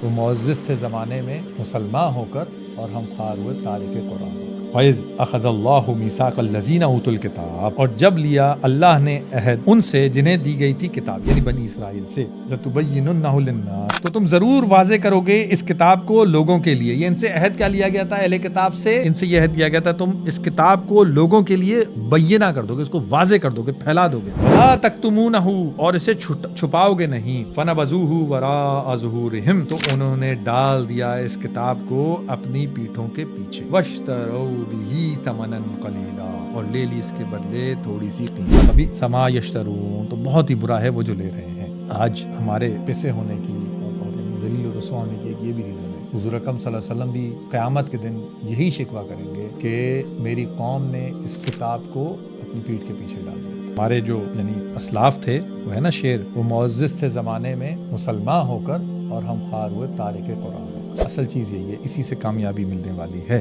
وہ معزز تھے زمانے میں مسلمان ہو کر اور ہم خوار ہوئے تارک قرآن۔ فَإِذْ أَخَذَ اللَّهُ مِيثَاقَ الَّذِينَ أُوتُوا الْكِتَابَ، اور جب لیا اللہ نے عہد ان سے جنہیں دی گئی تھی کتاب، یعنی بنی اسرائیل سے، لَتُبَيِّنُنَّهُ لِلنَّاسِ، تو تم ضرور واضح کرو گے اس کتاب کو لوگوں کے لیے۔ یہ ان سے عہد کیا لیا گیا تھا؟ اہل کتاب سے ان سے یہ عہد کیا گیا تھا تم اس کتاب کو لوگوں کے لیے بینہ کر دو گے، اس کو واضح کر دو گے، پھیلا دو گے۔ وَلَا تَكْتُمُونَهُ، اور اسے چھپاؤ گے نہیں۔ فَنَبَذُوهُ وَرَاءَ ظُهُورِهِمْ، تو انہوں نے ڈال دیا اس کتاب کو اپنی پیٹھوں کے پیچھے۔ وَاشْتَرَوْا بِهِ ثَمَنًا قَلِيلًا، اور لے لی اس کے بدلے تھوڑی سی قیمت۔ بِئْسَ مَا يَشْتَرُونَ، تو بہت ہی برا ہے وہ جو لے رہے ہیں۔ آج ہمارے پسے ہونے کی اور ذلیل و رسوا ہونے کی ایک یہ بھی ریزن ہے۔ حضور اکرم صلی اللہ علیہ وسلم بھی قیامت کے دن یہی شکوہ کریں گے کہ میری قوم نے اس کتاب کو اپنی پیٹھ کے پیچھے ڈال دیا۔ ہمارے جو یعنی اسلاف تھے، وہ ہے نا شعر، وہ معزز تھے زمانے میں مسلمان ہو کر اور ہم خوار ہوئے تارک قرآن۔ اصل چیز یہی ہے، اسی سے کامیابی ملنے والی ہے۔